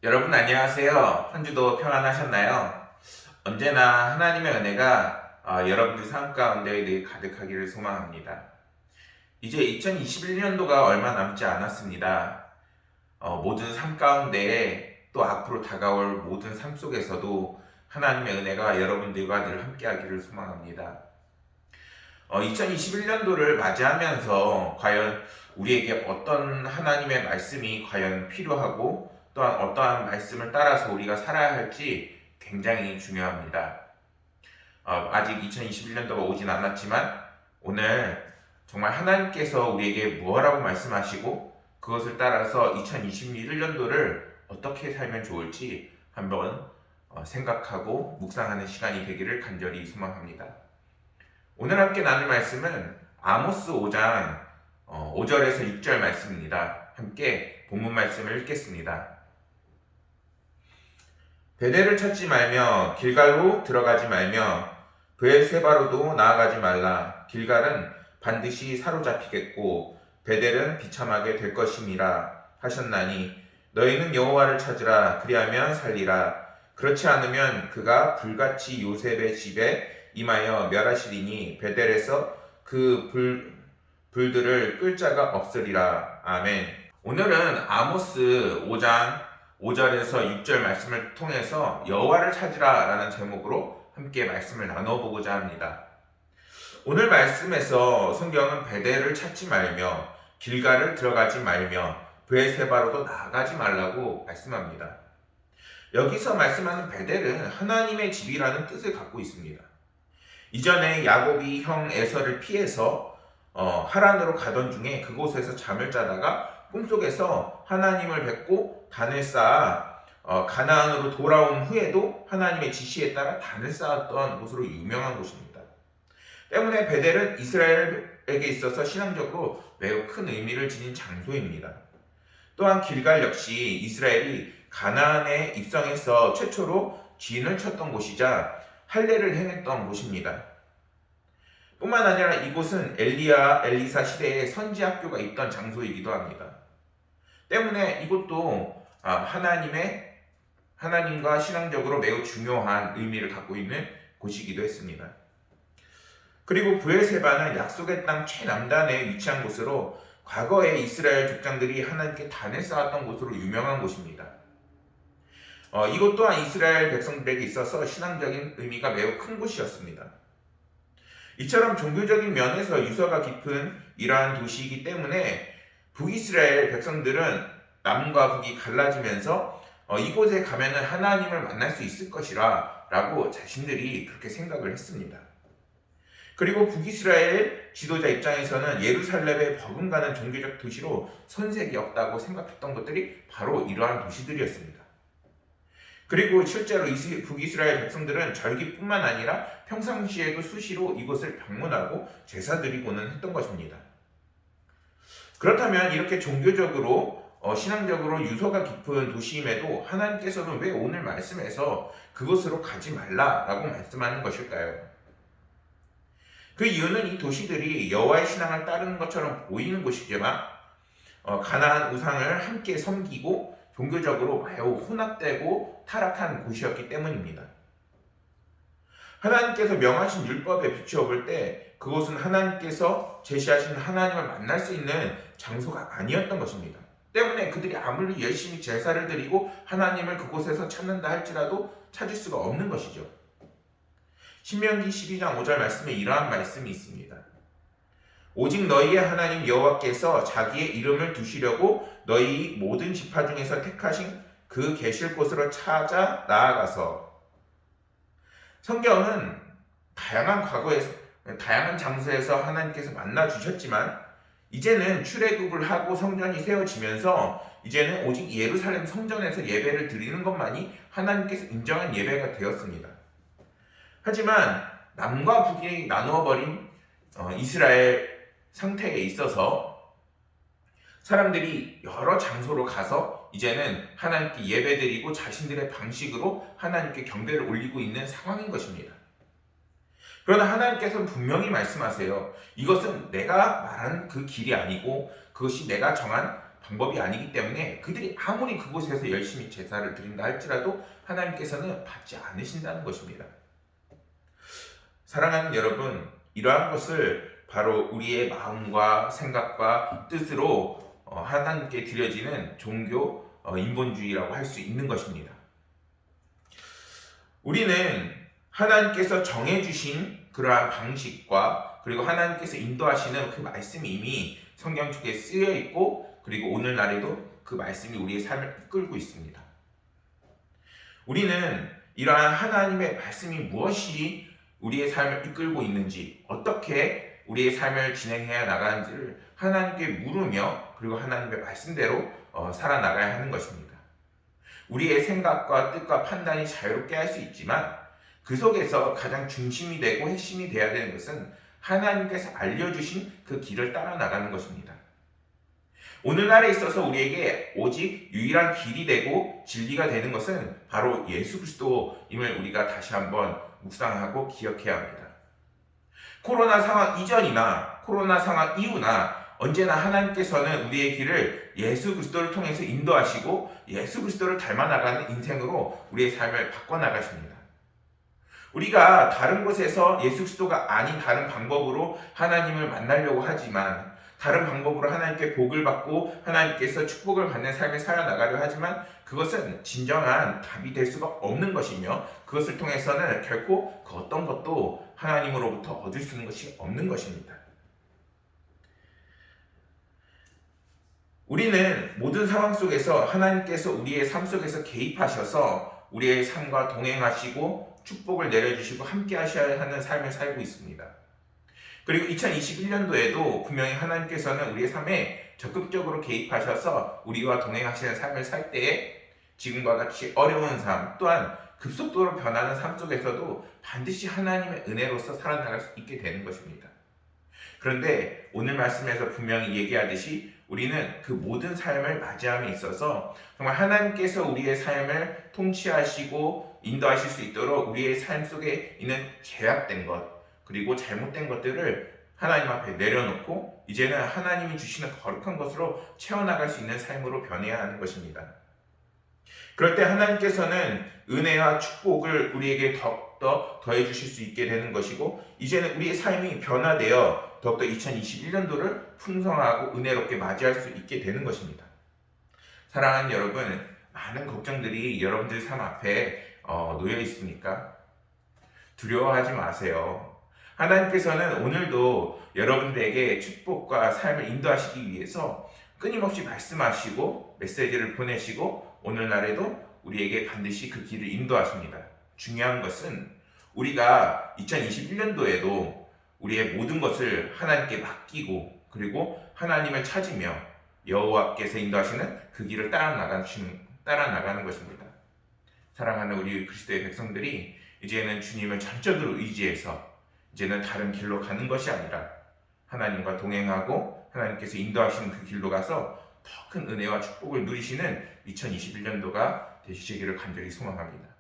여러분 안녕하세요. 한 주도 평안하셨나요? 언제나 하나님의 은혜가 여러분들 삶 가운데 늘 가득하기를 소망합니다. 이제 2021년도가 얼마 남지 않았습니다. 모든 삶 가운데 또 앞으로 다가올 모든 삶 속에서도 하나님의 은혜가 여러분들과 늘 함께하기를 소망합니다. 2021년도를 맞이하면서 과연 우리에게 어떤 하나님의 말씀이 과연 필요하고 또한 어떠한 말씀을 따라서 우리가 살아야 할지 굉장히 중요합니다. 아직 2021년도가 오진 않았지만 오늘 정말 하나님께서 우리에게 무엇라고 말씀하시고 그것을 따라서 2021년도를 어떻게 살면 좋을지 한번 생각하고 묵상하는 시간이 되기를 간절히 소망합니다. 오늘 함께 나눌 말씀은 아모스 5장 5절에서 6절 말씀입니다. 함께 본문 말씀을 읽겠습니다. 베델을 찾지 말며 길갈로 들어가지 말며 브엘세바로도 나아가지 말라. 길갈은 반드시 사로잡히겠고 베델은 비참하게 될 것임이라 하셨나니 너희는 여호와를 찾으라. 그리하면 살리라. 그렇지 않으면 그가 불같이 요셉의 집에 임하여 멸하시리니 베델에서 그 불들을 끌 자가 없으리라. 아멘. 오늘은 아모스 5장 5절에서 6절 말씀을 통해서 여호와를 찾으라 라는 제목으로 함께 말씀을 나눠보고자 합니다. 오늘 말씀에서 성경은 베델을 찾지 말며 길갈을 들어가지 말며 브엘세바로도 나아가지 말라고 말씀합니다. 여기서 말씀하는 베델은 하나님의 집이라는 뜻을 갖고 있습니다. 이전에 야곱이 형 에서를 피해서 하란으로 가던 중에 그곳에서 잠을 자다가 꿈속에서 하나님을 뵙고 단을 쌓아 가나안으로 돌아온 후에도 하나님의 지시에 따라 단을 쌓았던 곳으로 유명한 곳입니다. 때문에 베델은 이스라엘에게 있어서 신앙적으로 매우 큰 의미를 지닌 장소입니다. 또한 길갈 역시 이스라엘이 가나안에 입성해서 최초로 진을 쳤던 곳이자 할례를 행했던 곳입니다. 뿐만 아니라 이곳은 엘리야, 엘리사 시대에 선지 학교가 있던 장소이기도 합니다. 때문에 이곳도 하나님과 신앙적으로 매우 중요한 의미를 갖고 있는 곳이기도 했습니다. 그리고 브엘세바는 약속의 땅 최남단에 위치한 곳으로 과거에 이스라엘 족장들이 하나님께 단을 쌓았던 곳으로 유명한 곳입니다. 이곳 또한 이스라엘 백성들에게 있어서 신앙적인 의미가 매우 큰 곳이었습니다. 이처럼 종교적인 면에서 유서가 깊은 이러한 도시이기 때문에 북이스라엘 백성들은 남과 북이 갈라지면서 이곳에 가면 하나님을 만날 수 있을 것이라 라고 자신들이 그렇게 생각을 했습니다. 그리고 북이스라엘 지도자 입장에서는 예루살렘에 버금가는 종교적 도시로 손색이 없다고 생각했던 것들이 바로 이러한 도시들이었습니다. 그리고 실제로 북이스라엘 백성들은 절기뿐만 아니라 평상시에도 수시로 이곳을 방문하고 제사 드리고는 했던 것입니다. 그렇다면 이렇게 종교적으로 신앙적으로 유서가 깊은 도시임에도 하나님께서는 왜 오늘 말씀에서 그곳으로 가지 말라라고 말씀하는 것일까요? 그 이유는 이 도시들이 여호와의 신앙을 따르는 것처럼 보이는 곳이지만 가나안 우상을 함께 섬기고 종교적으로 매우 혼합되고 타락한 곳이었기 때문입니다. 하나님께서 명하신 율법에 비추어 볼 때 그곳은 하나님께서 제시하신 하나님을 만날 수 있는 장소가 아니었던 것입니다. 때문에 그들이 아무리 열심히 제사를 드리고 하나님을 그곳에서 찾는다 할지라도 찾을 수가 없는 것이죠. 신명기 12장 5절 말씀에 이러한 말씀이 있습니다. 오직 너희의 하나님 여호와께서 자기의 이름을 두시려고 너희 모든 지파 중에서 택하신 그 계실 곳으로 찾아 나아가서. 성경은 다양한 장소에서 하나님께서 만나 주셨지만 이제는 출애굽을 하고 성전이 세워지면서 이제는 오직 예루살렘 성전에서 예배를 드리는 것만이 하나님께서 인정한 예배가 되었습니다. 하지만 남과 북이 나누어버린 이스라엘 상태에 있어서 사람들이 여러 장소로 가서 이제는 하나님께 예배드리고 자신들의 방식으로 하나님께 경배를 올리고 있는 상황인 것입니다. 그러나 하나님께서는 분명히 말씀하세요. 이것은 내가 말한 그 길이 아니고 그것이 내가 정한 방법이 아니기 때문에 그들이 아무리 그곳에서 열심히 제사를 드린다 할지라도 하나님께서는 받지 않으신다는 것입니다. 사랑하는 여러분, 이러한 것을 바로 우리의 마음과 생각과 뜻으로 하나님께 드려지는 종교 인본주의라고 할 수 있는 것입니다. 우리는 하나님께서 정해주신 그러한 방식과 그리고 하나님께서 인도하시는 그 말씀이 이미 성경 속에 쓰여 있고, 그리고 오늘날에도 그 말씀이 우리의 삶을 이끌고 있습니다. 우리는 이러한 하나님의 말씀이 무엇이 우리의 삶을 이끌고 있는지, 어떻게 우리의 삶을 진행해야 나가는지를 하나님께 물으며, 그리고 하나님의 말씀대로 살아나가야 하는 것입니다. 우리의 생각과 뜻과 판단이 자유롭게 할 수 있지만 그 속에서 가장 중심이 되고 핵심이 되어야 되는 것은 하나님께서 알려주신 그 길을 따라 나가는 것입니다. 오늘날에 있어서 우리에게 오직 유일한 길이 되고 진리가 되는 것은 바로 예수 그리스도임을 우리가 다시 한번 묵상하고 기억해야 합니다. 코로나 상황 이전이나 코로나 상황 이후나 언제나 하나님께서는 우리의 길을 예수 그리스도를 통해서 인도하시고 예수 그리스도를 닮아나가는 인생으로 우리의 삶을 바꿔나가십니다. 우리가 다른 곳에서 예수 그리스도가 아닌 다른 방법으로 하나님을 만나려고 하지만, 다른 방법으로 하나님께 복을 받고 하나님께서 축복을 받는 삶을 살아나가려 하지만 그것은 진정한 답이 될 수가 없는 것이며, 그것을 통해서는 결코 그 어떤 것도 하나님으로부터 얻을 수 있는 것이 없는 것입니다. 우리는 모든 상황 속에서 하나님께서 우리의 삶 속에서 개입하셔서 우리의 삶과 동행하시고 축복을 내려주시고 함께 하셔야 하는 삶을 살고 있습니다. 그리고 2021년도에도 분명히 하나님께서는 우리의 삶에 적극적으로 개입하셔서 우리와 동행하시는 삶을 살 때에 지금과 같이 어려운 삶, 또한 급속도로 변하는 삶 속에서도 반드시 하나님의 은혜로서 살아나갈 수 있게 되는 것입니다. 그런데 오늘 말씀에서 분명히 얘기하듯이 우리는 그 모든 삶을 맞이함에 있어서 정말 하나님께서 우리의 삶을 통치하시고 인도하실 수 있도록 우리의 삶 속에 있는 제약된 것, 그리고 잘못된 것들을 하나님 앞에 내려놓고 이제는 하나님이 주시는 거룩한 것으로 채워나갈 수 있는 삶으로 변해야 하는 것입니다. 그럴 때 하나님께서는 은혜와 축복을 우리에게 더욱더 더해 주실 수 있게 되는 것이고, 이제는 우리의 삶이 변화되어 더욱더 2021년도를 풍성하고 은혜롭게 맞이할 수 있게 되는 것입니다. 사랑하는 여러분, 많은 걱정들이 여러분들 삶 앞에 놓여 있습니까? 두려워하지 마세요. 하나님께서는 오늘도 여러분들에게 축복과 삶을 인도하시기 위해서 끊임없이 말씀하시고 메시지를 보내시고 오늘날에도 우리에게 반드시 그 길을 인도하십니다. 중요한 것은 우리가 2021년도에도 우리의 모든 것을 하나님께 맡기고, 그리고 하나님을 찾으며 여호와께서 인도하시는 그 길을 따라 나가는 것입니다. 사랑하는 우리 그리스도의 백성들이 이제는 주님을 전적으로 의지해서 이제는 다른 길로 가는 것이 아니라 하나님과 동행하고 하나님께서 인도하시는 그 길로 가서 더 큰 은혜와 축복을 누리시는 2021년도가 되시기를 간절히 소망합니다.